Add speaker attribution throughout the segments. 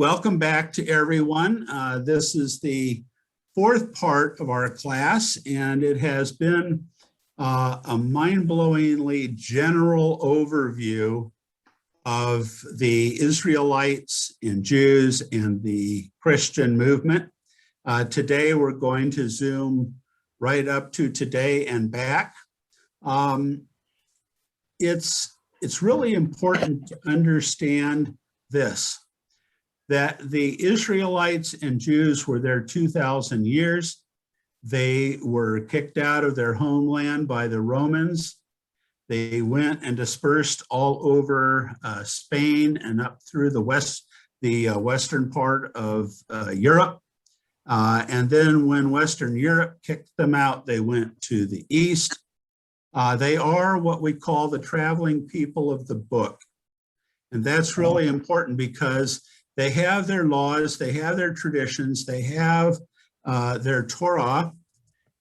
Speaker 1: Welcome back to everyone. This is the fourth part of our class, and it has been a mind-blowingly general overview of the Israelites and Jews and the Christian movement. Today, we're going to zoom right up to today and back. It's really important to understand this, that the Israelites and Jews were there 2,000 years. They were kicked out of their homeland by the Romans. They went and dispersed all over Spain and up through the western part of Europe. And then when Western Europe kicked them out, they went to the east. They are what we call the traveling people of the book. And that's really important because they have their laws, they have their traditions, they have their Torah,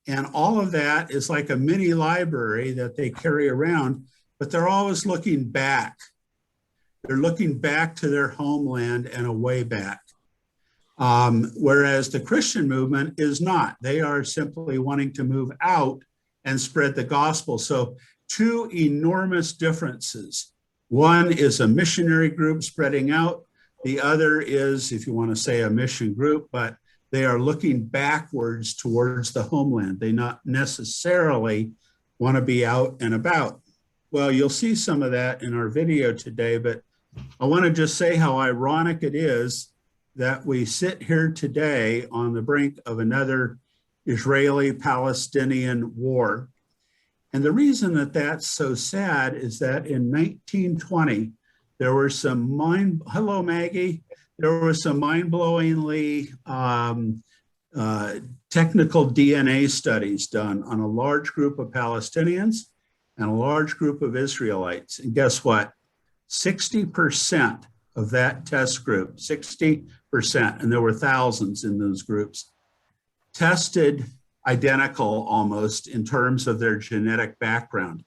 Speaker 1: and all of that is like a mini library that they carry around, but they're always looking back. They're looking back to their homeland and a way back. Whereas the Christian movement is not. They are simply wanting to move out and spread the gospel. So two enormous differences. One is a missionary group spreading out. The other is, if you want to say, a mission group, but they are looking backwards towards the homeland. They not necessarily want to be out and about. Well, you'll see some of that in our video today, but I want to just say how ironic it is that we sit here today on the brink of another Israeli-Palestinian war. And the reason that that's so sad is that in 1920, there were some hello Maggie, there were some mind-blowingly technical DNA studies done on a large group of Palestinians and a large group of Israelites. And guess what? 60% of that test group, 60%, and there were thousands in those groups, tested identical almost in terms of their genetic background.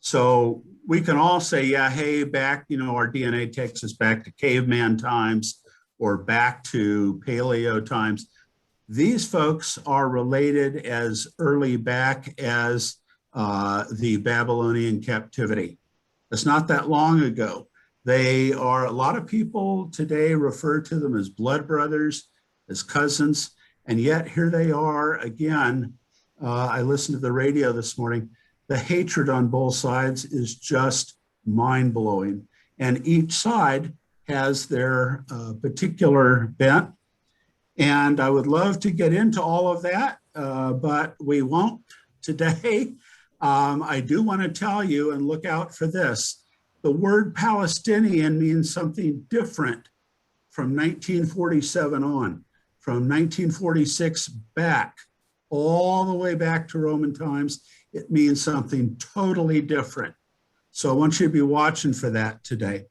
Speaker 1: So we can all say, yeah, hey, back, our DNA takes us back to caveman times or back to paleo times. These folks are related as early back as the Babylonian captivity. It's not that long ago. They are, a lot of people today refer to them as blood brothers, as cousins, and yet here they are again. I listened to the radio this morning. The hatred on both sides is just mind-blowing. And each side has their particular bent. And I would love to get into all of that, but we won't today. I do want to tell you, and look out for this, the word Palestinian means something different from 1947 on, from 1946 back, all the way back to Roman times. It means something totally different. So I want you to be watching for that today.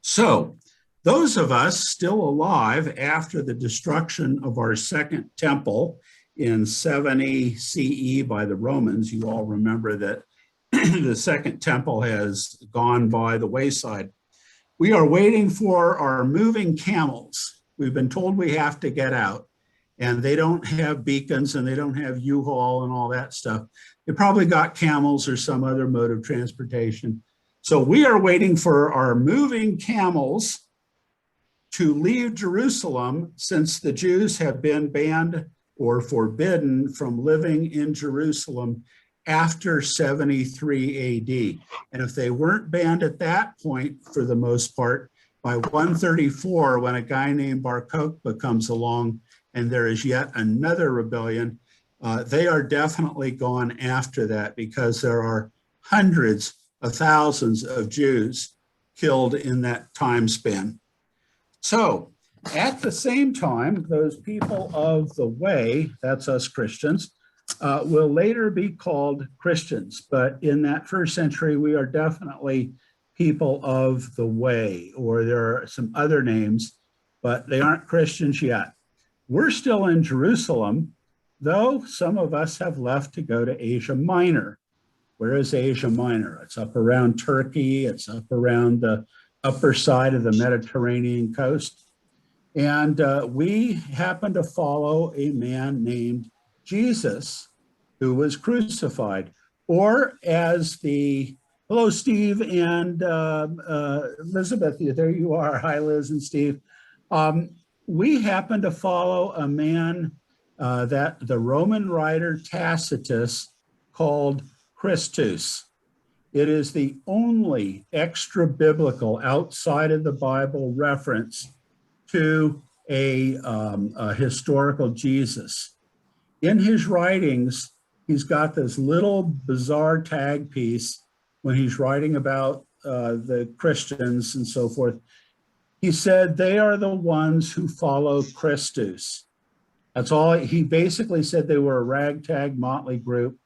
Speaker 1: So those of us still alive after the destruction of our second temple in 70 CE by the Romans, you all remember that the second temple has gone by the wayside. We are waiting for our moving camels. We've been told we have to get out. And they don't have beacons and they don't have U-Haul and all that stuff. They probably got camels or some other mode of transportation. So we are waiting for our moving camels to leave Jerusalem, since the Jews have been banned or forbidden from living in Jerusalem after 73 AD. And if they weren't banned at that point, for the most part, by 134, when a guy named Bar Kokhba comes along, and there is yet another rebellion, they are definitely gone after that, because there are hundreds of thousands of Jews killed in that time span. So at the same time, those people of the way, that's us Christians, will later be called Christians. But in that first century, we are definitely people of the way, or there are some other names, but they aren't Christians yet. We're still in Jerusalem, though some of us have left to go to Asia Minor. Where is Asia Minor? It's up around Turkey, it's up around the upper side of the Mediterranean coast. And we happened to follow a man named Jesus who was crucified. Or as hello, Steve and Elizabeth, there you are. Hi, Liz and Steve. We happen to follow a man that the Roman writer Tacitus called Christus. It is the only extra biblical outside of the Bible reference to a historical Jesus. In his writings, he's got this little bizarre tag piece when he's writing about the Christians and so forth. He said, they are the ones who follow Christus. That's all. He basically said they were a ragtag motley group,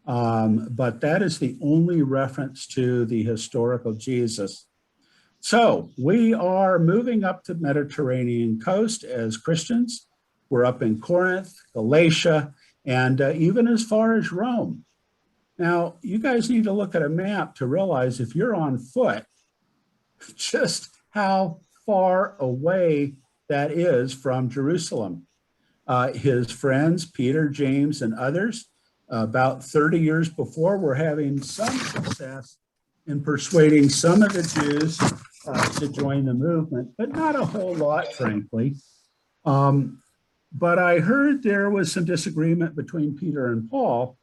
Speaker 1: but that is the only reference to the historical Jesus. So we are moving up to the Mediterranean coast as Christians. We're up in Corinth, Galatia, and even as far as Rome. Now, you guys need to look at a map to realize if you're on foot, just how far away that is from Jerusalem. His friends, Peter, James, and others, about 30 years before, were having some success in persuading some of the Jews to join the movement, but not a whole lot, frankly. But I heard there was some disagreement between Peter and Paul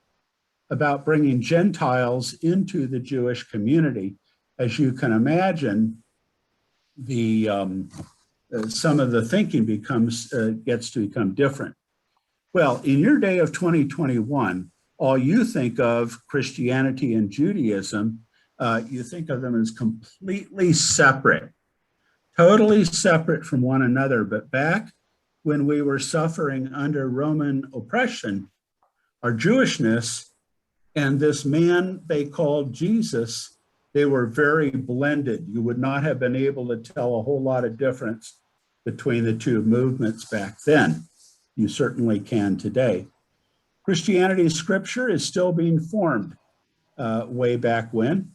Speaker 1: about bringing Gentiles into the Jewish community. As you can imagine, some of the thinking gets to become different. Well, in your day of 2021, all you think of Christianity and Judaism, you think of them as completely separate, totally separate from one another. But back when we were suffering under Roman oppression, our Jewishness and this man they called Jesus, they were very blended. You would not have been able to tell a whole lot of difference between the two movements back then. You certainly can today. Christianity's scripture is still being formed way back when.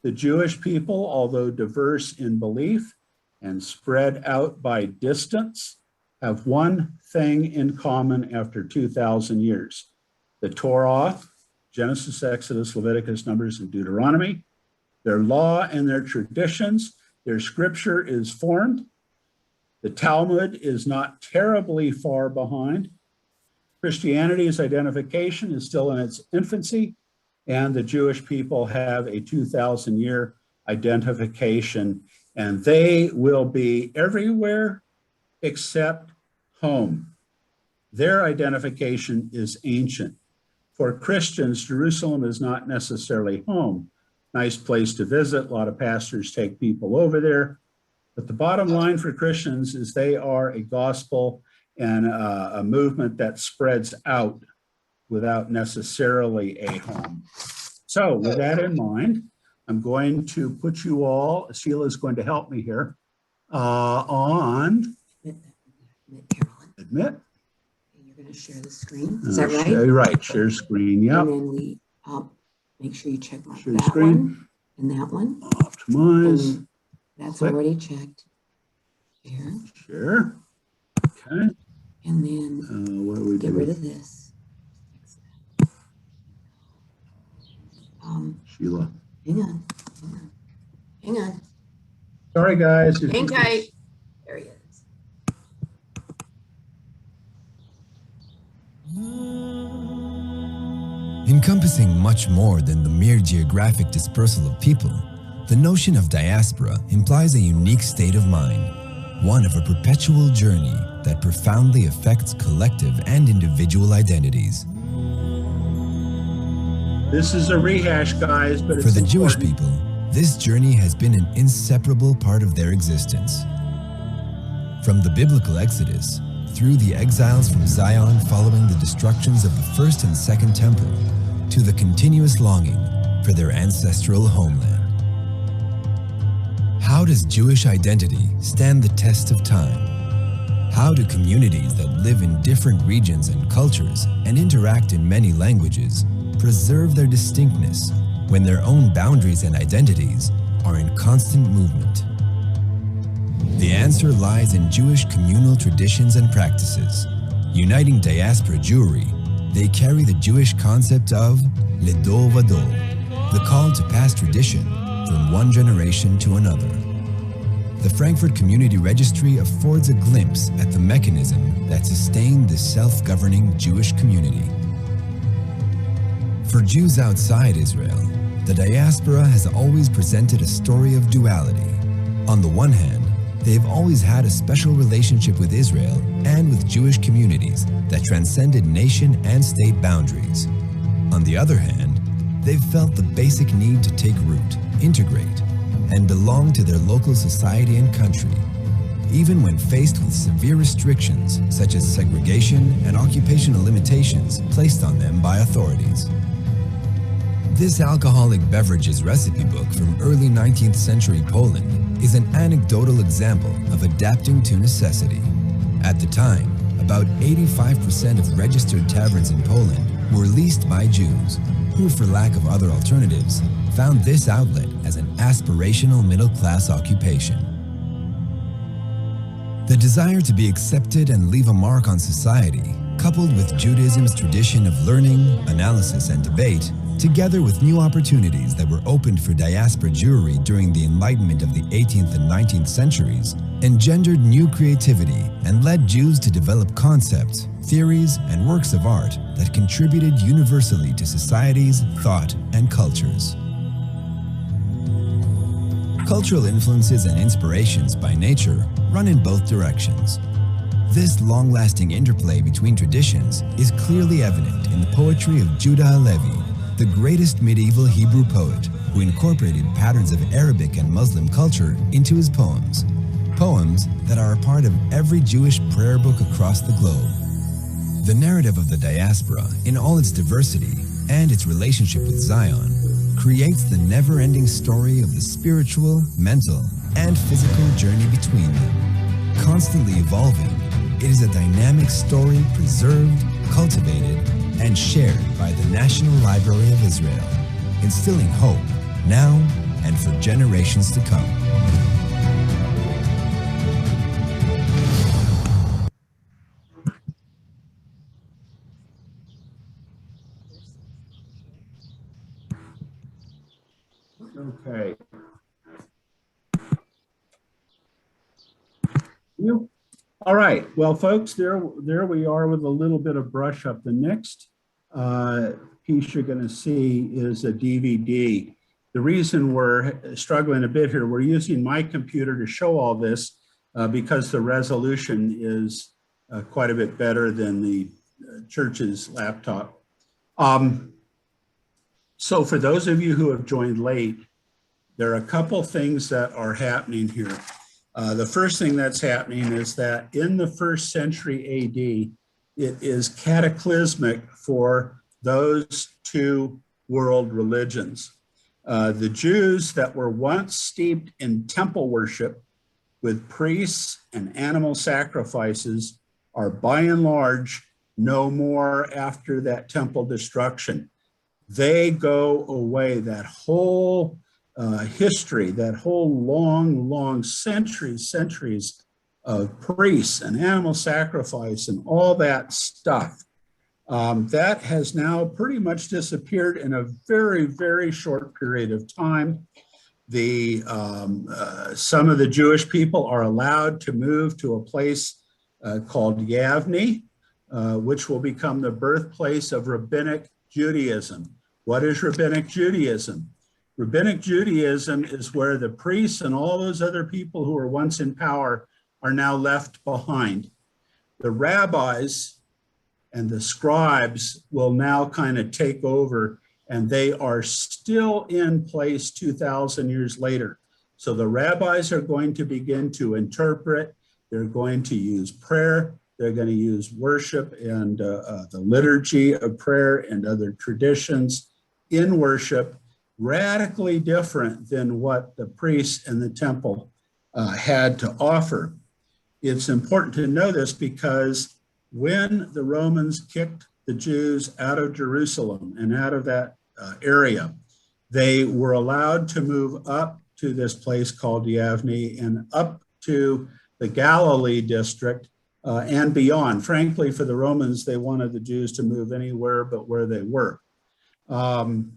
Speaker 1: The Jewish people, although diverse in belief and spread out by distance, have one thing in common after 2,000 years. The Torah, Genesis, Exodus, Leviticus, Numbers, and Deuteronomy, their law and their traditions, their scripture is formed. The Talmud is not terribly far behind. Christianity's identification is still in its infancy, and the Jewish people have a 2,000-year identification, and they will be everywhere except home. Their identification is ancient. For Christians, Jerusalem is not necessarily home. Nice place to visit. A lot of pastors take people over there. But the bottom line for Christians is they are a gospel and a movement that spreads out without necessarily a home. So with that in mind, I'm going to put you all, Sheila's going to help me here, on Admit.
Speaker 2: You're going to share the screen. Is that right?
Speaker 1: Right, share screen, yep.
Speaker 2: And then we make sure you check mark
Speaker 1: Share
Speaker 2: that
Speaker 1: screen.
Speaker 2: one and that one.
Speaker 1: Optimize.
Speaker 2: And that's
Speaker 1: Click.
Speaker 2: already checked. Share.
Speaker 1: Share. Okay.
Speaker 2: And then
Speaker 1: What do we
Speaker 2: get
Speaker 1: do?
Speaker 2: rid of this.
Speaker 1: Sheila.
Speaker 2: Hang on. Hang on.
Speaker 1: Sorry, guys.
Speaker 2: Hang tight. There he is.
Speaker 3: Encompassing much more than the mere geographic dispersal of people, the notion of diaspora implies a unique state of mind, one of a perpetual journey that profoundly affects collective and individual identities.
Speaker 1: This is a rehash, guys, but
Speaker 3: For
Speaker 1: it's
Speaker 3: the Jewish
Speaker 1: important.
Speaker 3: people, this journey has been an inseparable part of their existence. From the biblical Exodus, through the exiles from Zion following the destructions of the first and second temple, to the continuous longing for their ancestral homeland. How does Jewish identity stand the test of time? How do communities that live in different regions and cultures and interact in many languages preserve their distinctness when their own boundaries and identities are in constant movement? answer lies in Jewish communal traditions and practices. Uniting diaspora Jewry, they carry the Jewish concept of Ledor Vador, the call to pass tradition from one generation to another. The Frankfurt Community Registry affords a glimpse at the mechanism that sustained this self-governing Jewish community. For Jews outside Israel, the diaspora has always presented a story of duality. On the one hand, they've always had a special relationship with Israel and with Jewish communities that transcended nation and state boundaries. On the other hand, they've felt the basic need to take root, integrate, and belong to their local society and country, even when faced with severe restrictions such as segregation and occupational limitations placed on them by authorities. This alcoholic beverages recipe book from early 19th century Poland is an anecdotal example of adapting to necessity. At the time, about 85% of registered taverns in Poland were leased by Jews, who, for lack of other alternatives, found this outlet as an aspirational middle-class occupation. The desire to be accepted and leave a mark on society, coupled with Judaism's tradition of learning, analysis, and debate, together with new opportunities that were opened for diaspora Jewry during the Enlightenment of the 18th and 19th centuries, engendered new creativity and led Jews to develop concepts, theories, and works of art that contributed universally to society's thought and cultures. Cultural influences and inspirations by nature run in both directions. This long-lasting interplay between traditions is clearly evident in the poetry of Judah Halevi, the greatest medieval Hebrew poet who incorporated patterns of Arabic and Muslim culture into his poems, poems that are a part of every Jewish prayer book across the globe. The narrative of the diaspora, in all its diversity and its relationship with Zion, creates the never-ending story of the spiritual, mental, and physical journey between them. Constantly evolving, it is a dynamic story preserved, cultivated, and shared by the National Library of Israel, instilling hope now and for generations to come.
Speaker 1: Okay. All right. Well, folks, there we are with a little bit of brush up. The next piece you're going to see is a DVD. The reason we're struggling a bit here, we're using my computer to show all this because the resolution is quite a bit better than the church's laptop. So for those of you who have joined late, there are a couple things that are happening here. The first thing that's happening is that in the 1st century AD, it is cataclysmic for those two world religions. The Jews that were once steeped in temple worship with priests and animal sacrifices are by and large no more after that temple destruction. They go away. That whole history, that whole long centuries of priests and animal sacrifice and all that stuff, that has now pretty much disappeared in a very short period of time. Some of the Jewish people are allowed to move to a place called Yavne, which will become the birthplace of Rabbinic Judaism. What is Rabbinic Judaism? Rabbinic Judaism is where the priests and all those other people who were once in power are now left behind. The rabbis and the scribes will now kind of take over, and they are still in place 2,000 years later. So the rabbis are going to begin to interpret, they're going to use prayer, they're going to use worship and the liturgy of prayer and other traditions in worship, radically different than what the priests in the temple had to offer. It's important to know this because when the Romans kicked the Jews out of Jerusalem and out of that area, they were allowed to move up to this place called Yavne and up to the Galilee district, and beyond. Frankly, for the Romans, they wanted the Jews to move anywhere but where they were. Then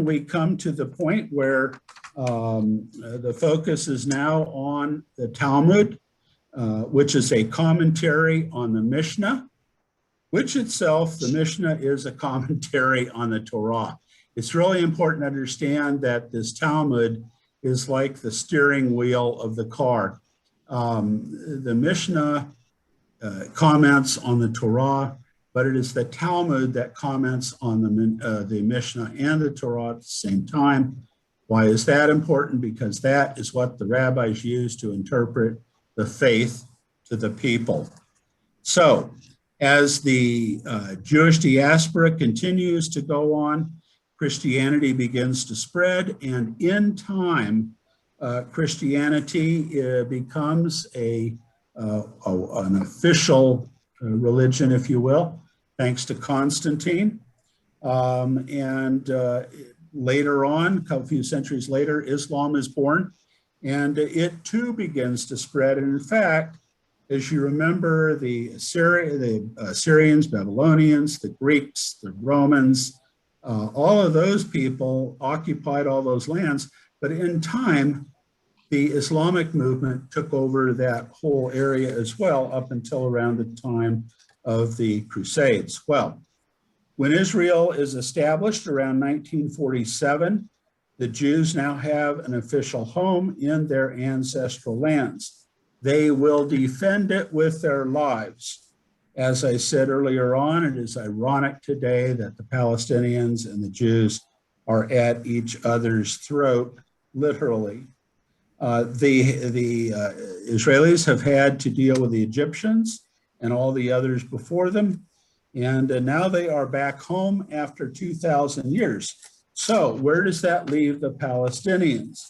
Speaker 1: we come to the point where the focus is now on the Talmud, which is a commentary on the Mishnah, which itself, the Mishnah is a commentary on the Torah. It's really important to understand that this Talmud is like the steering wheel of the car. The Mishnah comments on the Torah, but it is the Talmud that comments on the Mishnah and the Torah at the same time. Why is that important? Because that is what the rabbis use to interpret the faith to the people. So, as the Jewish diaspora continues to go on, Christianity begins to spread, and in time, Christianity becomes an official religion, if you will, thanks to Constantine. Later on, a few centuries later, Islam is born, and it too begins to spread. And in fact, as you remember, the Assyrians, Babylonians, the Greeks, the Romans, all of those people occupied all those lands. But in time, the Islamic movement took over that whole area as well, up until around the time of the Crusades. Well, when Israel is established around 1947, the Jews now have an official home in their ancestral lands. They will defend it with their lives. As I said earlier on, it is ironic today that the Palestinians and the Jews are at each other's throat, literally. The Israelis have had to deal with the Egyptians and all the others before them, and now they are back home after 2,000 years. So where does that leave the Palestinians?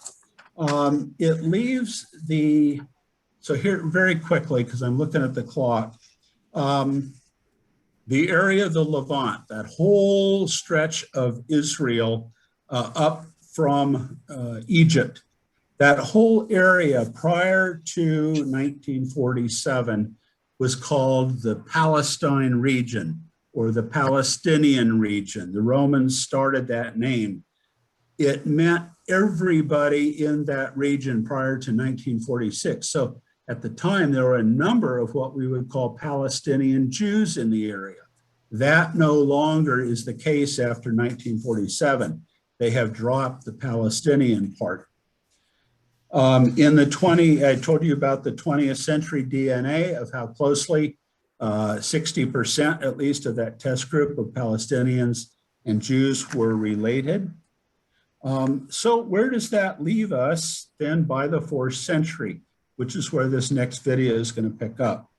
Speaker 1: It leaves so here very quickly, because I'm looking at the clock, the area of the Levant, that whole stretch of Israel up from Egypt, that whole area prior to 1947 was called the Palestine region or the Palestinian region. The Romans started that name. It meant everybody in that region prior to 1946. So at the time, there were a number of what we would call Palestinian Jews in the area. That no longer is the case after 1947. They have dropped the Palestinian part. I told you about the 20th century DNA of how closely 60% at least of that test group of Palestinians and Jews were related. So where does that leave us then by the 4th century, which is where this next video is going to pick up?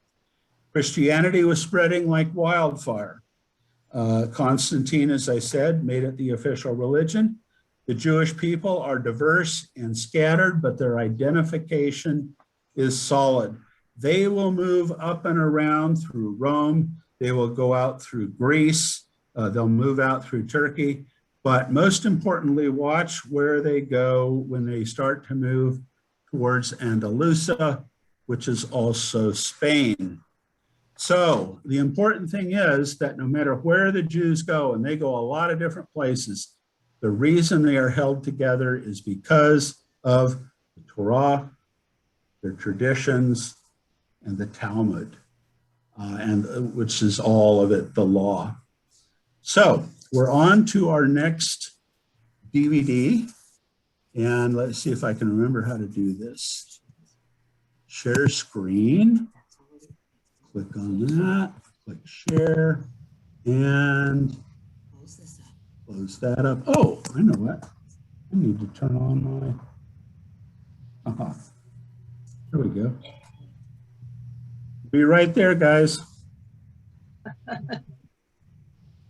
Speaker 1: Christianity was spreading like wildfire. Constantine, as I said, made it the official religion. The Jewish people are diverse and scattered, but their identification is solid. They will move up and around through Rome. They will go out through Greece. They'll move out through Turkey. But most importantly, watch where they go when they start to move towards Andalusia, which is also Spain. So the important thing is that no matter where the Jews go, and they go a lot of different places, the reason they are held together is because of the Torah, their traditions, and the Talmud, which is all of it, the law. So we're on to our next DVD, and let's see if I can remember how to do this. Share screen, click on that, click share, and close that up. Oh, I know what. I need to turn on my, there we go. Be right there, guys.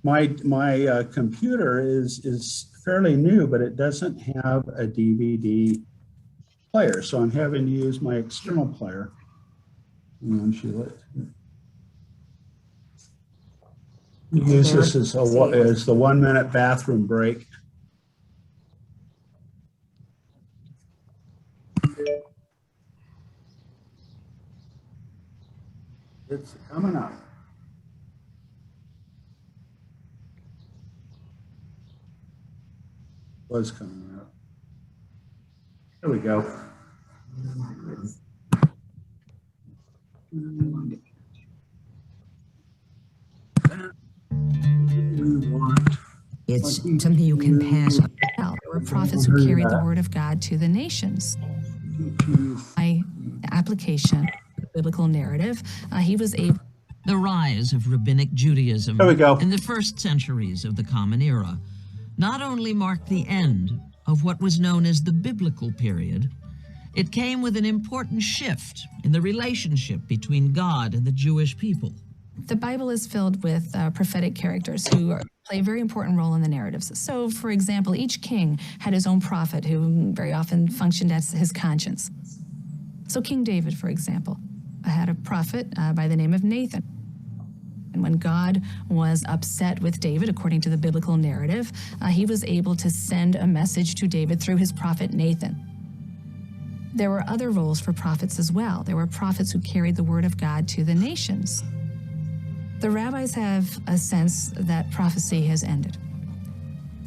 Speaker 1: My computer is fairly new, but it doesn't have a DVD player, so I'm having to use my external player. Hang on, Sheila. Use this as the 1 minute bathroom break. It's coming up. Was coming up. There we go.
Speaker 4: It's something you can pass on.
Speaker 5: There were prophets who carried the word of God to the nations. By application of the biblical narrative, he was able.
Speaker 6: The rise of Rabbinic Judaism
Speaker 1: There we go.
Speaker 6: in the first centuries of the Common Era not only marked the end of what was known as the biblical period, it came with an important shift in the relationship between God and the Jewish people.
Speaker 5: The Bible is filled with prophetic characters who play a very important role in the narratives. So, for example, each king had his own prophet who very often functioned as his conscience. So King David, for example, had a prophet by the name of Nathan. And when God was upset with David, according to the biblical narrative, he was able to send a message to David through his prophet Nathan. There were other roles for prophets as well. There were prophets who carried the word of God to the nations. The rabbis have a sense that prophecy has ended.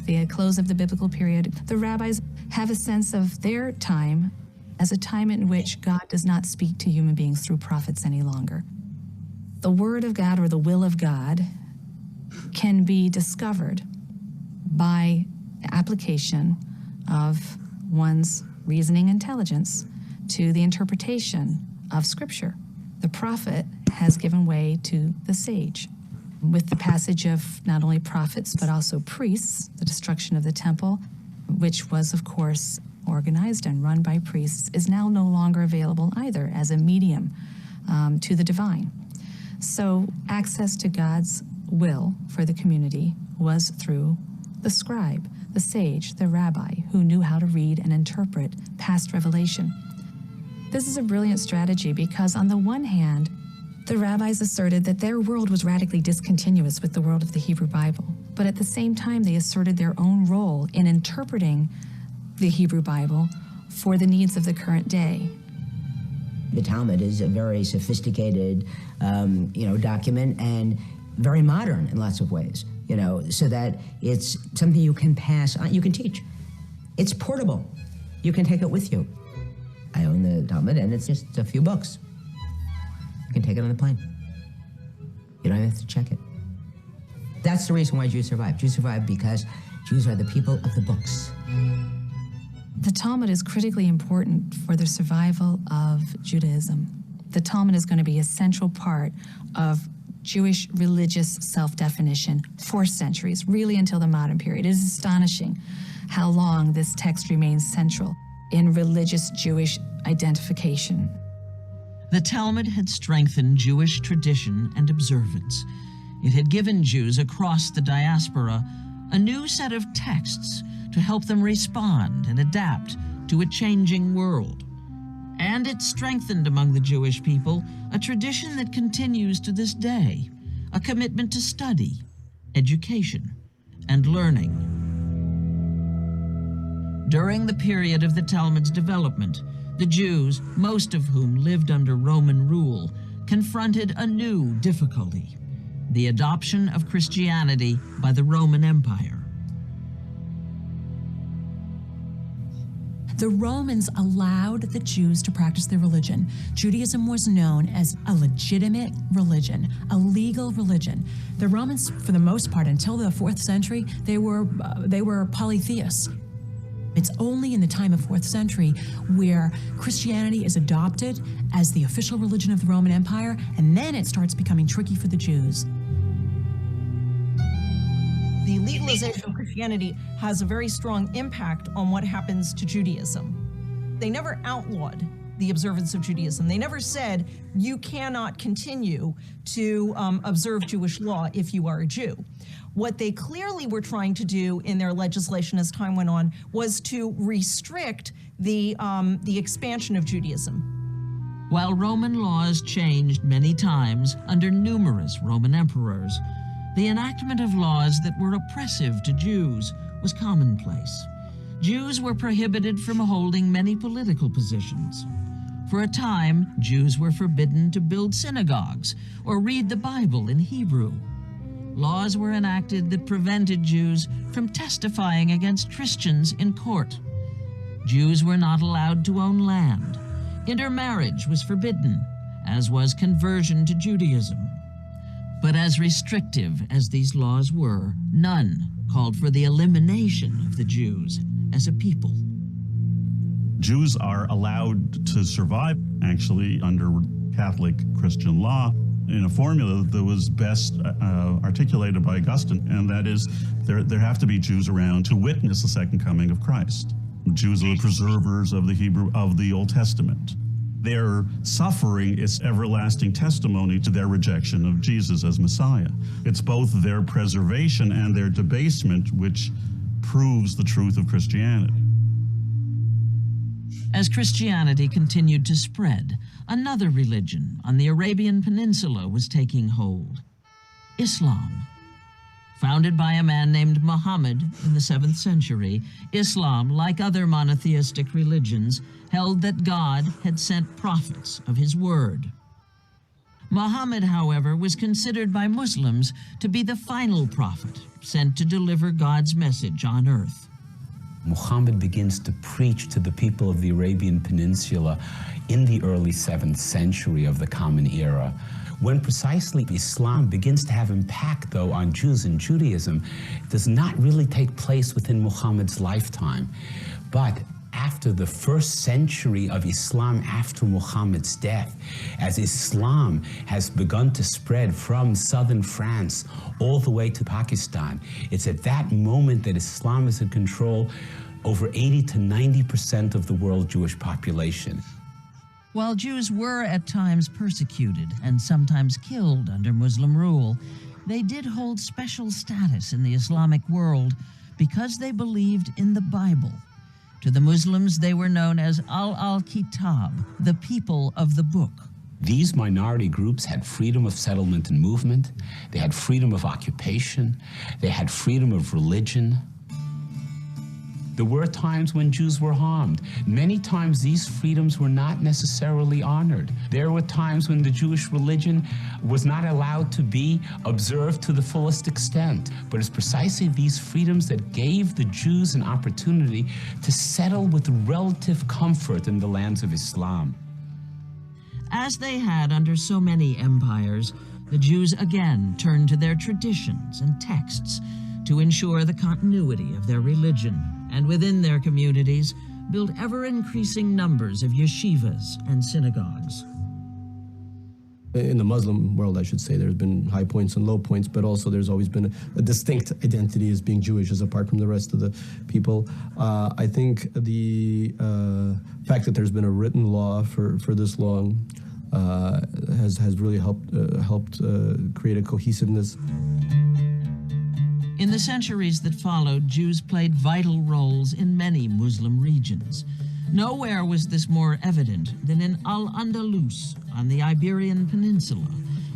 Speaker 5: The close of the biblical period, the rabbis have a sense of their time as a time in which God does not speak to human beings through prophets any longer. The word of God or the will of God can be discovered by application of one's reasoning intelligence to the interpretation of Scripture. The prophet has given way to the sage. With the passage of not only prophets, but also priests, the destruction of the temple, which was, of course, organized and run by priests, is now no longer available either as a medium to the divine. So access to God's will for the community was through the scribe, the sage, the rabbi, who knew how to read and interpret past revelation. This is a brilliant strategy because, on the one hand, the rabbis asserted that their world was radically discontinuous with the world of the Hebrew Bible. But at the same time, they asserted their own role in interpreting the Hebrew Bible for the needs of the current day.
Speaker 4: The Talmud is a very sophisticated, document and very modern in lots of ways, so that it's something you can pass on, you can teach. It's portable. You can take it with you. I own the Talmud, and it's just a few books. You can take it on the plane. You don't even have to check it. That's the reason why Jews survive. Jews survive because Jews are the people of the books.
Speaker 5: The Talmud is critically important for the survival of Judaism. The Talmud is going to be a central part of Jewish religious self-definition for centuries, really until the modern period. It is astonishing how long this text remains central in religious Jewish identification.
Speaker 6: The Talmud had strengthened Jewish tradition and observance. It had given Jews across the diaspora a new set of texts to help them respond and adapt to a changing world. And it strengthened among the Jewish people a tradition that continues to this day, a commitment to study, education, and learning. During the period of the Talmud's development, the Jews, most of whom lived under Roman rule, confronted a new difficulty: the adoption of Christianity by the Roman Empire.
Speaker 7: The Romans allowed the Jews to practice their religion. Judaism was known as a legitimate religion, a legal religion. The Romans, for the most part, until the 4th century, they were polytheists. It's only in the time of 4th century where Christianity is adopted as the official religion of the Roman Empire, and then it starts becoming tricky for the Jews.
Speaker 8: The legalization of Christianity has a very strong impact on what happens to Judaism. They never outlawed the observance of Judaism. They never said you cannot continue to observe Jewish law if you are a Jew. What they clearly were trying to do in their legislation as time went on was to restrict the expansion of Judaism.
Speaker 6: While Roman laws changed many times under numerous Roman emperors, the enactment of laws that were oppressive to Jews was commonplace. Jews were prohibited from holding many political positions. For a time, Jews were forbidden to build synagogues or read the Bible in Hebrew. Laws were enacted that prevented Jews from testifying against Christians in court. Jews were not allowed to own land. Intermarriage was forbidden, as was conversion to Judaism. But as restrictive as these laws were, none called for the elimination of the Jews as a people.
Speaker 9: Jews are allowed to survive, actually, under Catholic Christian law in a formula that was best articulated by Augustine, and that is there have to be Jews around to witness the second coming of Christ. Jews are the preservers of the Old Testament. Their suffering is everlasting testimony to their rejection of Jesus as Messiah. It's both their preservation and their debasement which proves the truth of Christianity.
Speaker 6: As Christianity continued to spread, another religion on the Arabian Peninsula was taking hold: Islam. Founded by a man named Muhammad in the 7th century, Islam, like other monotheistic religions, held that God had sent prophets of his word. Muhammad, however, was considered by Muslims to be the final prophet sent to deliver God's message on earth.
Speaker 10: Muhammad begins to preach to the people of the Arabian Peninsula in the early 7th century of the Common Era. When precisely Islam begins to have impact, though, on Jews and Judaism, does not really take place within Muhammad's lifetime, but after the 1st century of Islam after Muhammad's death, as Islam has begun to spread from southern France all the way to Pakistan. It's at that moment that Islam is in control over 80 to 90% of the world Jewish population.
Speaker 6: While Jews were at times persecuted and sometimes killed under Muslim rule, they did hold special status in the Islamic world because they believed in the Bible. To the Muslims, they were known as al-Kitab, the people of the book.
Speaker 10: These minority groups had freedom of settlement and movement, they had freedom of occupation, they had freedom of religion. There were times when Jews were harmed. Many times these freedoms were not necessarily honored. There were times when the Jewish religion was not allowed to be observed to the fullest extent. But it's precisely these freedoms that gave the Jews an opportunity to settle with relative comfort in the lands of Islam.
Speaker 6: As they had under so many empires, the Jews again turned to their traditions and texts to ensure the continuity of their religion, and within their communities, built ever-increasing numbers of yeshivas and synagogues.
Speaker 11: In the Muslim world, I should say, there's been high points and low points, but also there's always been a distinct identity as being Jewish, as apart from the rest of the people. I think the fact that there's been a written law for this long has really helped create a cohesiveness.
Speaker 6: In the centuries that followed, Jews played vital roles in many Muslim regions. Nowhere was this more evident than in Al-Andalus on the Iberian Peninsula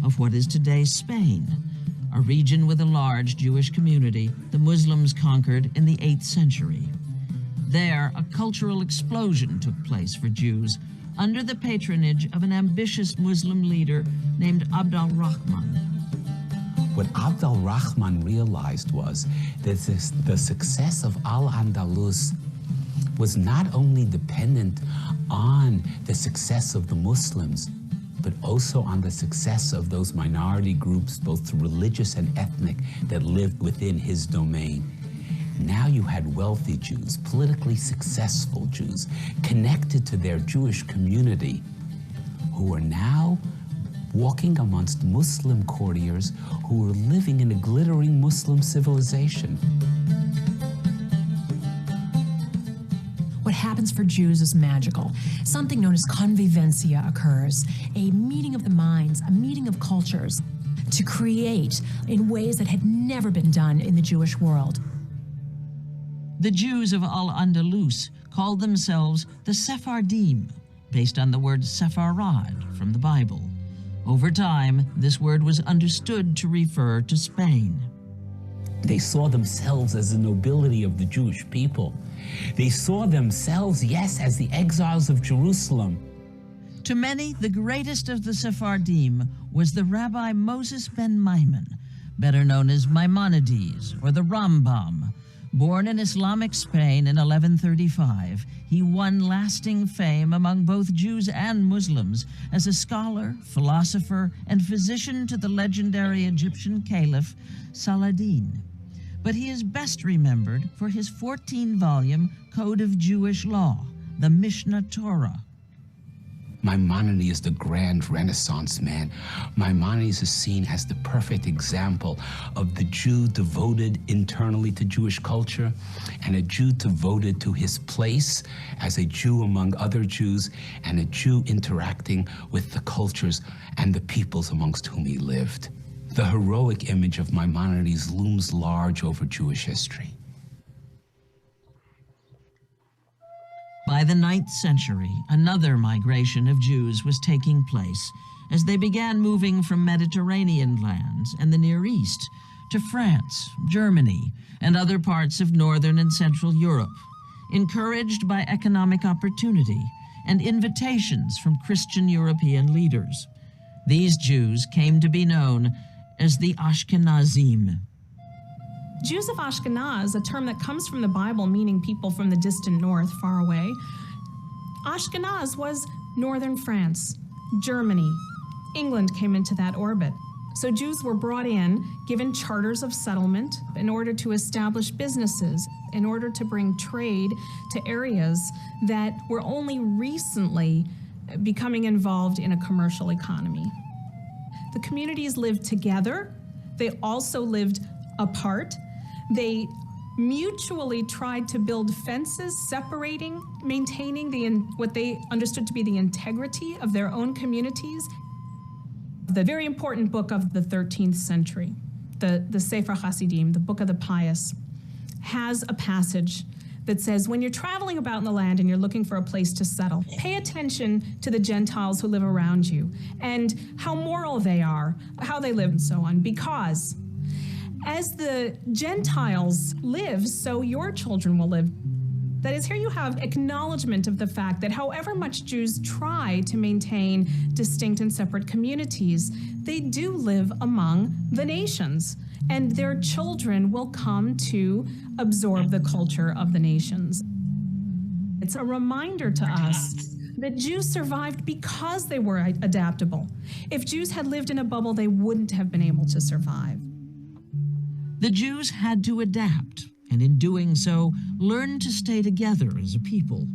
Speaker 6: of what is today Spain, a region with a large Jewish community the Muslims conquered in the 8th century. There, a cultural explosion took place for Jews under the patronage of an ambitious Muslim leader named Abd al-Rahman.
Speaker 10: What Abd al-Rahman realized was that the success of Al-Andalus was not only dependent on the success of the Muslims, but also on the success of those minority groups, both religious and ethnic, that lived within his domain. Now you had wealthy Jews, politically successful Jews, connected to their Jewish community, who were now walking amongst Muslim courtiers who were living in a glittering Muslim civilization.
Speaker 7: What happens for Jews is magical. Something known as convivencia occurs, a meeting of the minds, a meeting of cultures, to create in ways that had never been done in the Jewish world.
Speaker 6: The Jews of Al-Andalus called themselves the Sephardim, based on the word Sepharad from the Bible. Over time, this word was understood to refer to Spain.
Speaker 10: They saw themselves as the nobility of the Jewish people. They saw themselves, yes, as the exiles of Jerusalem.
Speaker 6: To many, the greatest of the Sephardim was the Rabbi Moses ben Maimon, better known as Maimonides or the Rambam. Born in Islamic Spain in 1135, he won lasting fame among both Jews and Muslims as a scholar, philosopher, and physician to the legendary Egyptian caliph Saladin. But he is best remembered for his 14-volume Code of Jewish Law, the Mishnah Torah.
Speaker 10: Maimonides is the grand Renaissance man. Maimonides is seen as the perfect example of the Jew devoted internally to Jewish culture and a Jew devoted to his place as a Jew among other Jews and a Jew interacting with the cultures and the peoples amongst whom he lived. The heroic image of Maimonides looms large over Jewish history.
Speaker 6: By the 9th century, another migration of Jews was taking place as they began moving from Mediterranean lands and the Near East to France, Germany, and other parts of Northern and Central Europe, encouraged by economic opportunity and invitations from Christian European leaders. These Jews came to be known as the Ashkenazim.
Speaker 12: Jews of Ashkenaz, a term that comes from the Bible meaning people from the distant north, far away. Ashkenaz was northern France, Germany. England came into that orbit. So Jews were brought in, given charters of settlement in order to establish businesses, in order to bring trade to areas that were only recently becoming involved in a commercial economy. The communities lived together. They also lived apart. They mutually tried to build fences separating, maintaining what they understood to be the integrity of their own communities. The very important book of the 13th century, the Sefer Hasidim, the Book of the Pious, has a passage that says, when you're traveling about in the land and you're looking for a place to settle, pay attention to the Gentiles who live around you and how moral they are, how they live, and so on, because as the Gentiles live, so your children will live. That is, here you have acknowledgement of the fact that however much Jews try to maintain distinct and separate communities, they do live among the nations, and their children will come to absorb the culture of the nations. It's a reminder to us that Jews survived because they were adaptable. If Jews had lived in a bubble, they wouldn't have been able to survive.
Speaker 6: The Jews had to adapt, and in doing so, learn to stay together as a people.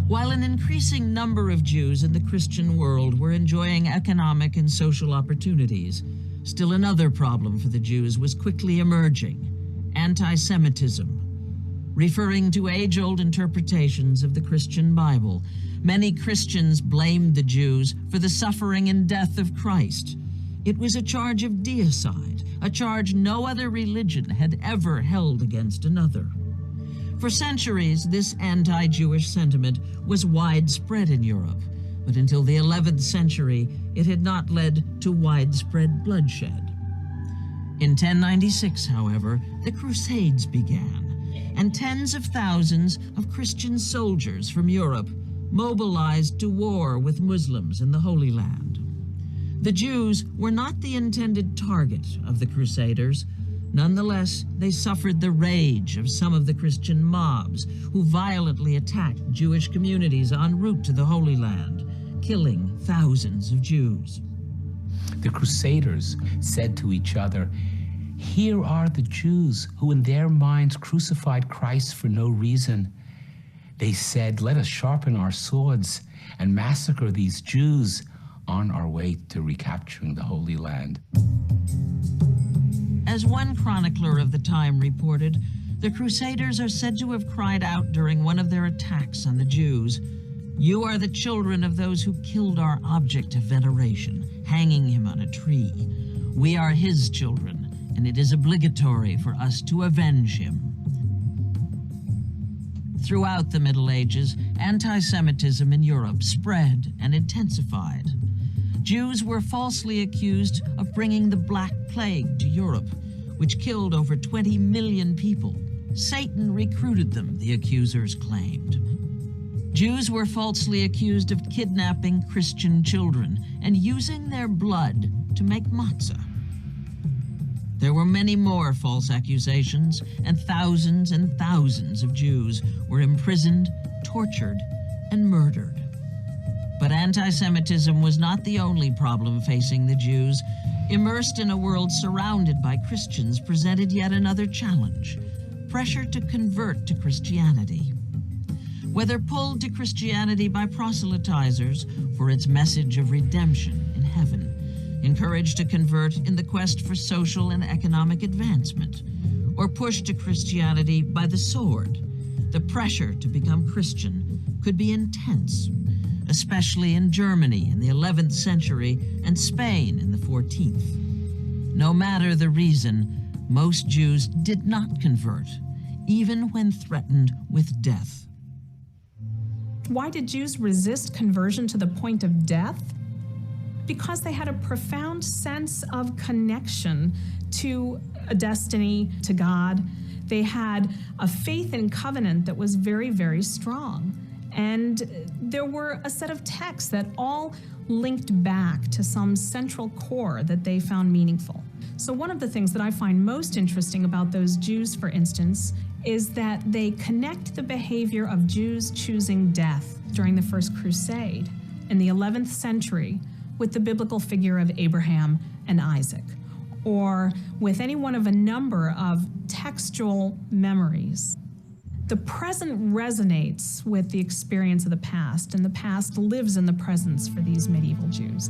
Speaker 6: While an increasing number of Jews in the Christian world were enjoying economic and social opportunities, still another problem for the Jews was quickly emerging: anti-Semitism. Referring to age-old interpretations of the Christian Bible, many Christians blamed the Jews for the suffering and death of Christ. It was a charge of deicide, a charge no other religion had ever held against another. For centuries, this anti-Jewish sentiment was widespread in Europe, but until the 11th century, it had not led to widespread bloodshed. In 1096, however, the Crusades began, and tens of thousands of Christian soldiers from Europe mobilized to war with Muslims in the Holy Land. The Jews were not the intended target of the Crusaders. Nonetheless, they suffered the rage of some of the Christian mobs who violently attacked Jewish communities en route to the Holy Land, killing thousands of Jews.
Speaker 10: The Crusaders said to each other, "Here are the Jews who in their minds crucified Christ for no reason." They said, "Let us sharpen our swords and massacre these Jews on our way to recapturing the Holy Land."
Speaker 6: As one chronicler of the time reported, the Crusaders are said to have cried out during one of their attacks on the Jews, "You are the children of those who killed our object of veneration, hanging him on a tree. We are his children, and it is obligatory for us to avenge him." Throughout the Middle Ages, anti-Semitism in Europe spread and intensified. Jews were falsely accused of bringing the Black Plague to Europe, which killed over 20 million people. Satan recruited them, the accusers claimed. Jews were falsely accused of kidnapping Christian children and using their blood to make matzah. There were many more false accusations, and thousands of Jews were imprisoned, tortured, and murdered. But anti-Semitism was not the only problem facing the Jews. Immersed in a world surrounded by Christians presented yet another challenge: pressure to convert to Christianity. Whether pulled to Christianity by proselytizers for its message of redemption in heaven, encouraged to convert in the quest for social and economic advancement, or pushed to Christianity by the sword, the pressure to become Christian could be intense, especially in Germany in the 11th century and Spain in the 14th. No matter the reason, most Jews did not convert, even when threatened with death.
Speaker 12: Why did Jews resist conversion to the point of death? Because they had a profound sense of connection to a destiny, to God. They had a faith in covenant that was very, very strong. And there were a set of texts that all linked back to some central core that they found meaningful. So one of the things that I find most interesting about those Jews, for instance, is that they connect the behavior of Jews choosing death during the First Crusade in the 11th century with the biblical figure of Abraham and Isaac, or with any one of a number of textual memories. The present resonates with the experience of the past, and the past lives in the presence for these medieval Jews.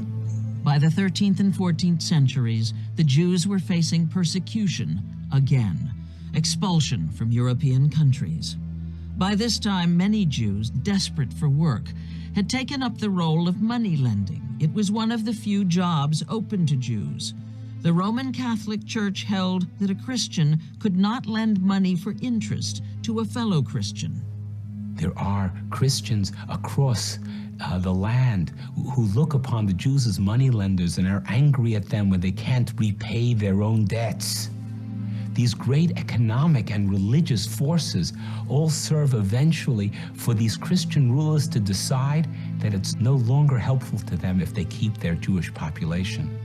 Speaker 6: By the 13th and 14th centuries, the Jews were facing persecution again, expulsion from European countries. By this time, many Jews, desperate for work, had taken up the role of money lending. It was one of the few jobs open to Jews. The Roman Catholic Church held that a Christian could not lend money for interest to a fellow Christian.
Speaker 10: There are Christians across the land who look upon the Jews as moneylenders and are angry at them when they can't repay their own debts. These great economic and religious forces all serve eventually for these Christian rulers to decide that it's no longer helpful to them if they keep their Jewish population.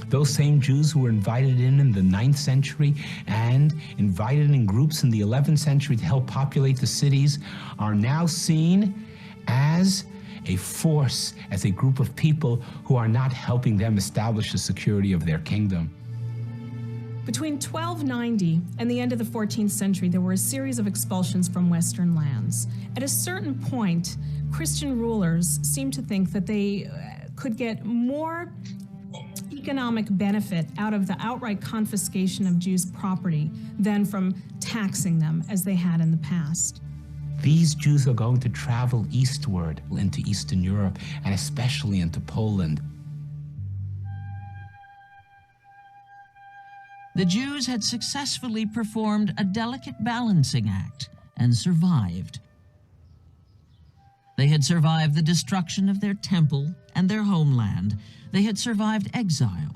Speaker 10: Those same Jews who were invited in the 9th century and invited in groups in the 11th century to help populate the cities are now seen as a force, as a group of people who are not helping them establish the security of their kingdom.
Speaker 12: Between 1290 and the end of the 14th century, there were a series of expulsions from Western lands. At a certain point, Christian rulers seemed to think that they could get more economic benefit out of the outright confiscation of Jews' property than from taxing them as they had in the past.
Speaker 10: These Jews are going to travel eastward into Eastern Europe and especially into Poland.
Speaker 6: The Jews had successfully performed a delicate balancing act and survived. They had survived the destruction of their temple and their homeland. They had survived exile.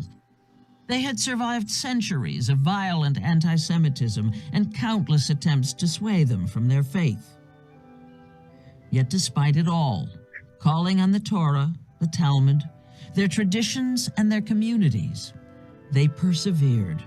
Speaker 6: They had survived centuries of violent anti-Semitism and countless attempts to sway them from their faith. Yet despite it all, calling on the Torah, the Talmud, their traditions and their communities, they persevered.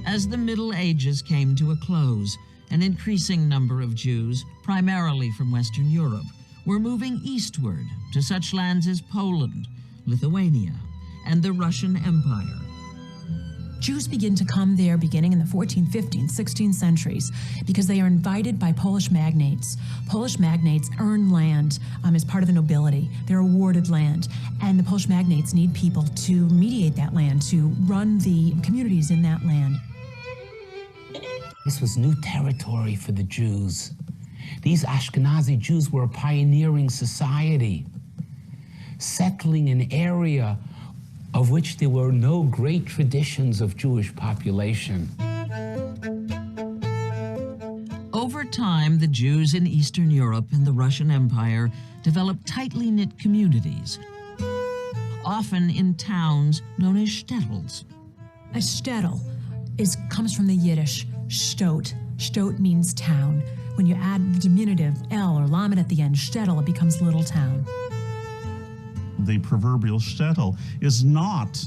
Speaker 6: As the Middle Ages came to a close, an increasing number of Jews, primarily from Western Europe, were moving eastward to such lands as Poland, Lithuania, and the Russian Empire.
Speaker 7: Jews begin to come there beginning in the 14th, 15th, 16th centuries because they are invited by Polish magnates. Polish magnates earn land as part of the nobility. They're awarded land, and the Polish magnates need people to mediate that land, to run the communities in that land.
Speaker 10: This was new territory for the Jews. These Ashkenazi Jews were a pioneering society, settling an area of which there were no great traditions of Jewish population.
Speaker 6: Over time, the Jews in Eastern Europe and the Russian Empire developed tightly knit communities, often in towns known as shtetls.
Speaker 7: A shtetl comes from the Yiddish stot. Stot means town. When you add the diminutive L or lamed at the end, shtetl, it becomes little town.
Speaker 9: The proverbial shtetl is not,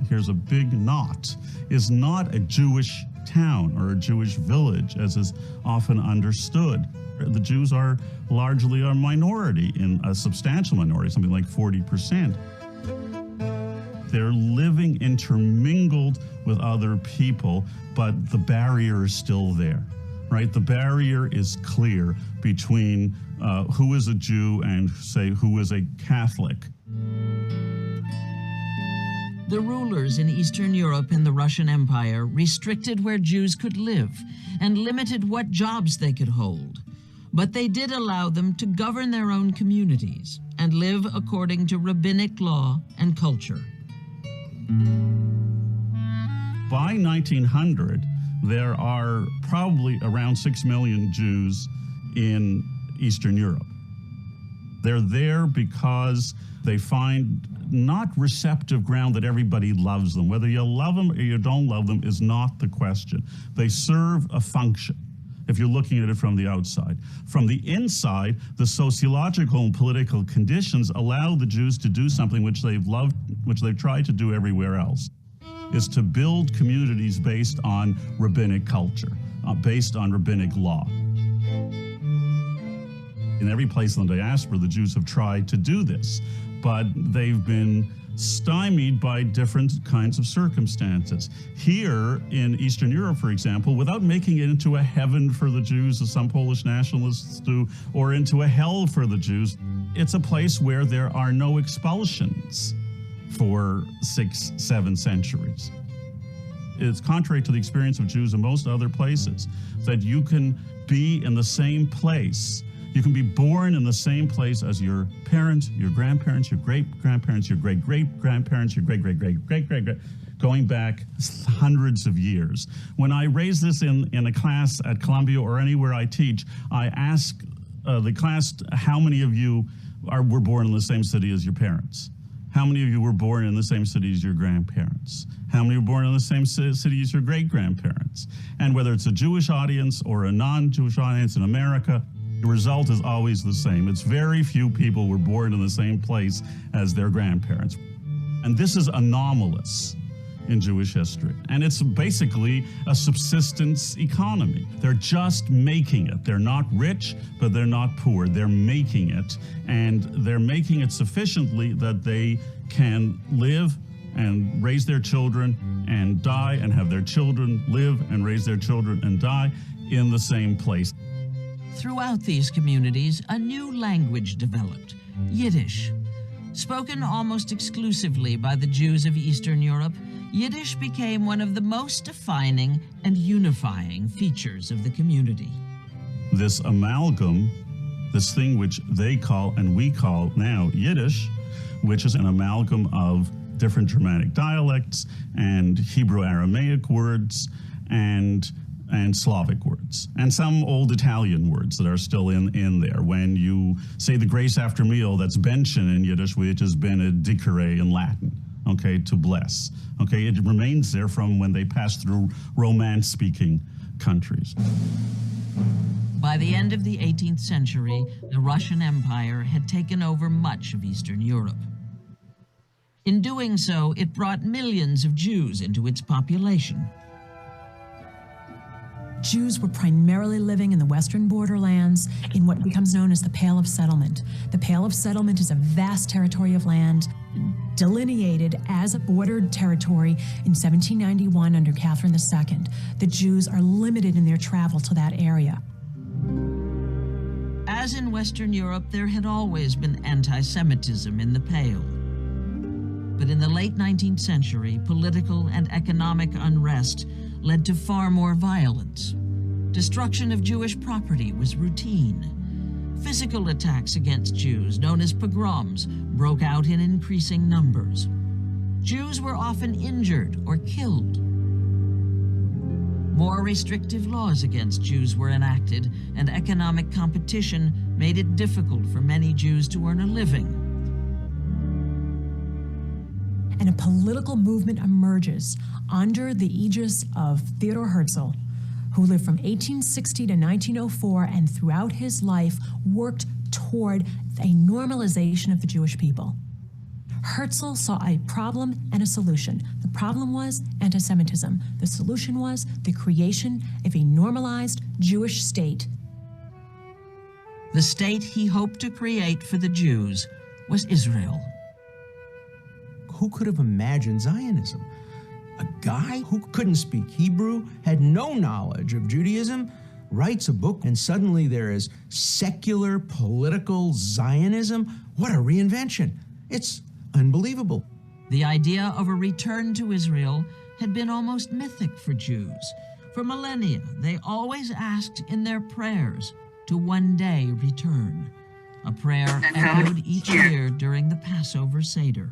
Speaker 9: here's a big not, is not a Jewish town or a Jewish village as is often understood. The Jews are largely a minority, in a substantial minority, something like 40%. They're living intermingled with other people, but the barrier is still there, right? The barrier is clear between who is a Jew and, say, who is a Catholic.
Speaker 6: The rulers in Eastern Europe and the Russian Empire restricted where Jews could live and limited what jobs they could hold. But they did allow them to govern their own communities and live according to rabbinic law and culture.
Speaker 9: By 1900, there are probably around 6 million Jews in Eastern Europe. They're there because they find not receptive ground that everybody loves them. Whether you love them or you don't love them is not the question. They serve a function, if you're looking at it from the outside. From the inside, the sociological and political conditions allow the Jews to do something which they've loved, which they've tried to do everywhere else, is to build communities based on rabbinic culture, based on rabbinic law. In every place in the diaspora, the Jews have tried to do this, but they've been stymied by different kinds of circumstances. Here in Eastern Europe, for example, without making it into a heaven for the Jews, as some Polish nationalists do, or into a hell for the Jews, it's a place where there are no expulsions for 6-7 centuries. It's contrary to the experience of Jews in most other places, that you can be in the same place. You can be born in the same place as your parents, your grandparents, your great-grandparents, your great-great-grandparents, your great-great-great-great-great, going back hundreds of years. When I raise this in a class at Columbia or anywhere I teach, I ask the class, how many of you were born in the same city as your parents? How many of you were born in the same city as your grandparents? How many were born in the same city as your great-grandparents? And whether it's a Jewish audience or a non-Jewish audience in America, the result is always the same. It's very few people were born in the same place as their grandparents. And this is anomalous in Jewish history. And it's basically a subsistence economy. They're just making it. They're not rich, but they're not poor. They're making it. And they're making it sufficiently that they can live and raise their children and die and have their children live and raise their children and die in the same place.
Speaker 6: Throughout these communities, a new language developed, Yiddish. Spoken almost exclusively by the Jews of Eastern Europe, Yiddish became one of the most defining and unifying features of the community.
Speaker 9: This amalgam, this thing which they call and we call now Yiddish, which is an amalgam of different Germanic dialects and Hebrew-Aramaic words and Slavic words, and some old Italian words that are still in there. When you say the grace after meal, that's benchen in Yiddish, which has been a dicere in Latin, okay, to bless. Okay, it remains there from when they passed through Romance-speaking countries.
Speaker 6: By the end of the 18th century, the Russian Empire had taken over much of Eastern Europe. In doing so, it brought millions of Jews into its population.
Speaker 7: Jews were primarily living in the western borderlands in what becomes known as the Pale of Settlement. The Pale of Settlement is a vast territory of land delineated as a bordered territory in 1791 under Catherine II. The Jews are limited in their travel to that area.
Speaker 6: As in Western Europe, there had always been anti-Semitism in the Pale. But in the late 19th century, political and economic unrest led to far more violence. Destruction of Jewish property was routine. Physical attacks against Jews, known as pogroms, broke out in increasing numbers. Jews were often injured or killed. More restrictive laws against Jews were enacted, and economic competition made it difficult for many Jews to earn a living.
Speaker 7: and a political movement emerges under the aegis of Theodor Herzl, who lived from 1860 to 1904 and throughout his life worked toward a normalization of the Jewish people. Herzl saw a problem and a solution. The problem was anti-Semitism. The solution was the creation of a normalized Jewish state.
Speaker 6: The state he hoped to create for the Jews was Israel.
Speaker 13: Who could have imagined Zionism? A guy who couldn't speak Hebrew, had no knowledge of Judaism, writes a book, and suddenly there is secular political Zionism? What a reinvention. It's unbelievable.
Speaker 6: The idea of a return to Israel had been almost mythic for Jews. For millennia, they always asked in their prayers to one day return, a prayer echoed each year during the Passover Seder.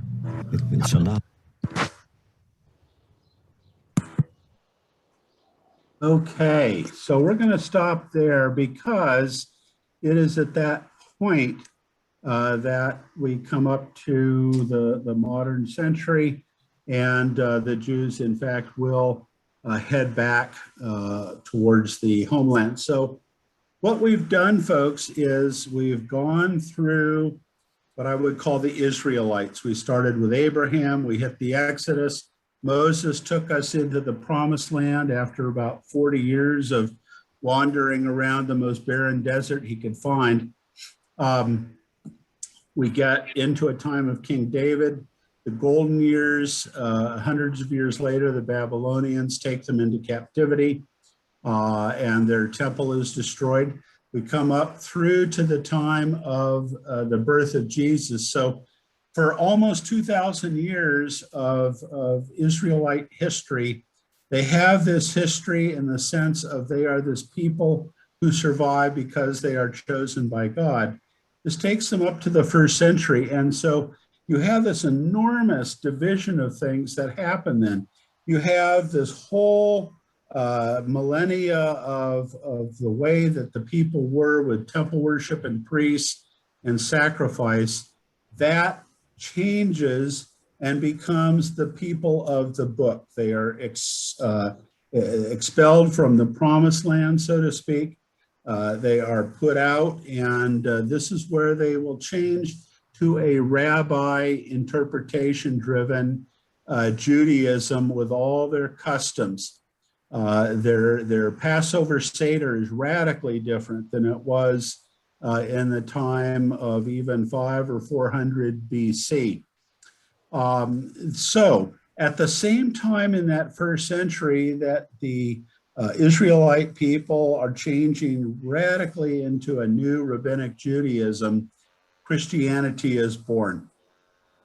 Speaker 1: Okay, so we're going to stop there because it is at that point that we come up to the modern century, and the Jews, in fact, will head back towards the homeland. So what we've done, folks, is we've gone through what I would call the Israelites. We started with Abraham, we hit the Exodus. Moses took us into the promised land after about 40 years of wandering around the most barren desert he could find. We get into a time of King David, the golden years. Hundreds of years later, the Babylonians take them into captivity, and their temple is destroyed. We come up through to the time of the birth of Jesus. So for almost 2,000 years of Israelite history, they have this history in the sense of they are this people who survive because they are chosen by God. This takes them up to the first century. And so you have this enormous division of things that happen then. You have this whole millennia of the way that the people were with temple worship and priests and sacrifice. That changes and becomes the people of the book. They are expelled from the promised land, so to speak. They are put out, and this is where they will change to a rabbi interpretation-driven Judaism with all their customs. Their Passover Seder is radically different than it was in the time of even 500 or 400 BC. So at the same time in that first century that the Israelite people are changing radically into a new Rabbinic Judaism, Christianity is born.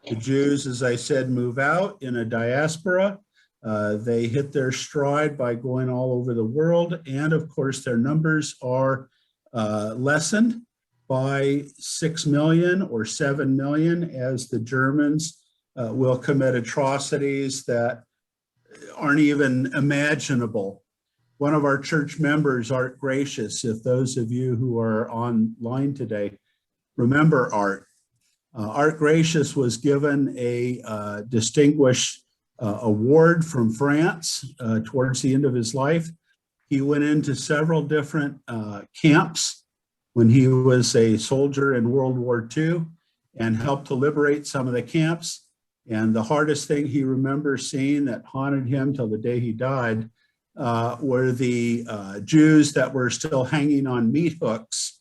Speaker 1: The Jews, as I said, move out in a diaspora. They hit their stride by going all over the world. And of course, their numbers are lessened by 6 million or 7 million as the Germans will commit atrocities that aren't even imaginable. One of our church members, Art Gracious, if those of you who are online today remember Art, Art Gracious was given a distinguished award from France towards the end of his life. He went into several different camps when he was a soldier in World War II and helped to liberate some of the camps. And the hardest thing he remembers seeing that haunted him till the day he died were the Jews that were still hanging on meat hooks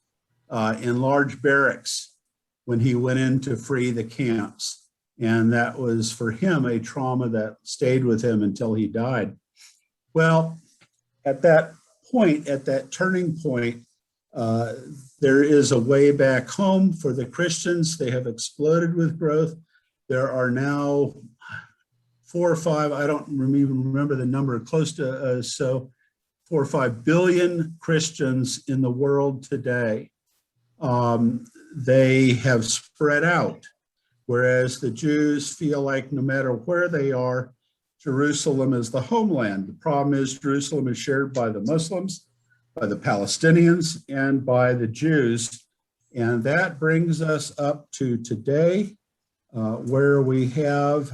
Speaker 1: in large barracks when he went in to free the camps. And that was for him a trauma that stayed with him until he died. Well, at that point, at that turning point, there is a way back home for the Christians. They have exploded with growth. There are now 4 or 5, I don't even remember the number, close to 4 or 5 billion Christians in the world today. They have spread out, whereas the Jews feel like no matter where they are, Jerusalem is the homeland. The problem is Jerusalem is shared by the Muslims, by the Palestinians, and by the Jews. And that brings us up to today, where we have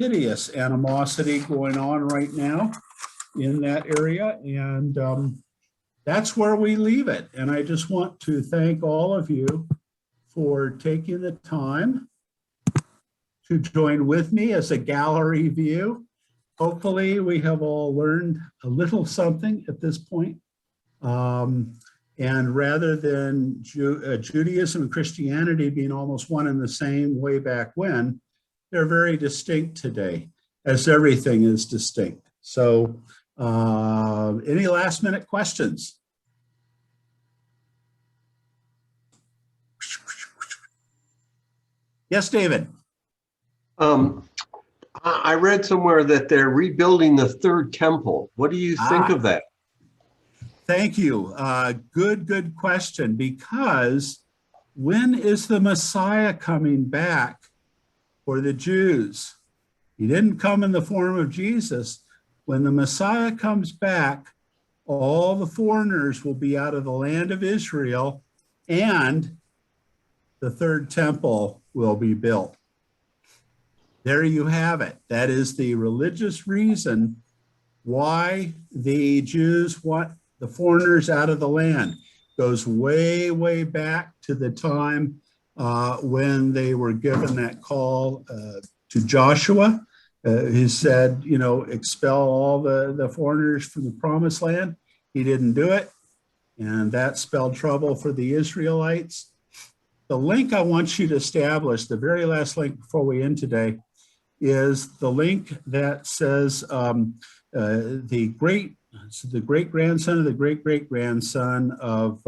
Speaker 1: hideous animosity going on right now in that area. And that's where we leave it. And I just want to thank all of you for taking the time to join with me as a gallery view. Hopefully we have all learned a little something at this point. And rather than Judaism and Christianity being almost one and the same way back when, they're very distinct today, as everything is distinct. So any last minute questions? Yes, David.
Speaker 14: I read somewhere that they're rebuilding the third temple. What do you think of that?
Speaker 1: Thank you. Good question. Because when is the Messiah coming back for the Jews? He didn't come in the form of Jesus. When the Messiah comes back, all the foreigners will be out of the land of Israel, and the third temple will be built. There you have it. That is the religious reason why the Jews want the foreigners out of the land. Goes way, way back to the time when they were given that call to Joshua. He said, you know, expel all the foreigners from the promised land. He didn't do it, and that spelled trouble for the Israelites. The link I want you to establish, the very last link before we end today, is the link that says the great-grandson of the great-great-grandson of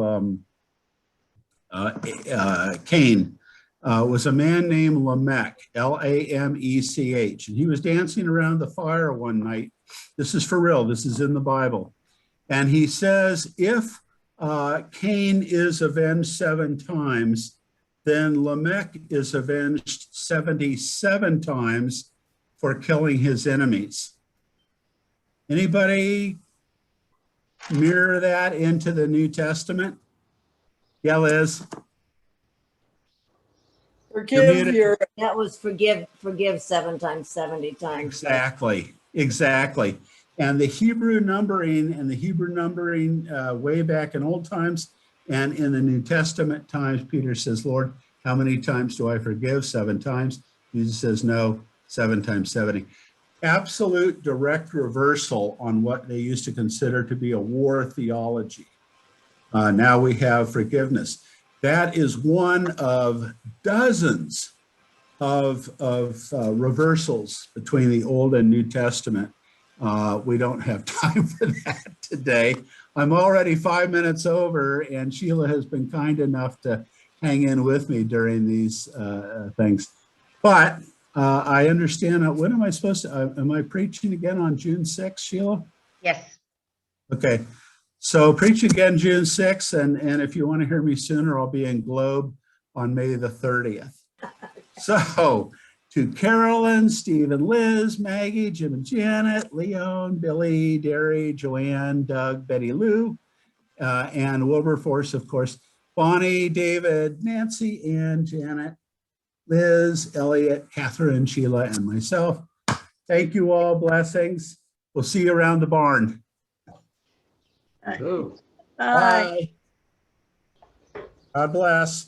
Speaker 1: Cain was a man named Lamech, Lamech, and he was dancing around the fire one night. This is for real, this is in the Bible. And he says, if Cain is avenged 7 times, then Lamech is avenged 77 times for killing his enemies. Anybody mirror that into the New Testament? Yeah, Liz.
Speaker 15: That was forgive 7 times, 70 times.
Speaker 1: Exactly. And the Hebrew numbering way back in old times and in the New Testament times, Peter says, Lord, how many times do I forgive? 7 times. Jesus says, no, 7 times 70. Absolute direct reversal on what they used to consider to be a war theology. Now we have forgiveness. That is one of dozens of reversals between the Old and New Testament. We don't have time for that today. I'm already 5 minutes over, and Sheila has been kind enough to hang in with me during these things. But I understand, when am I supposed to, am I preaching again on June 6th, Sheila?
Speaker 16: Yes.
Speaker 1: Okay, so preach again June 6th, and if you want to hear me sooner, I'll be in Globe on May the 30th. So, to Carolyn, Stephen, Liz, Maggie, Jim and Janet, Leon, Billy, Derry, Joanne, Doug, Betty Lou, and Wilberforce, of course, Bonnie, David, Nancy, Ann, Janet, Liz, Elliot, Catherine, Sheila, and myself. Thank you all. Blessings. We'll see you around the barn.
Speaker 14: Oh.
Speaker 15: Bye.
Speaker 1: God bless.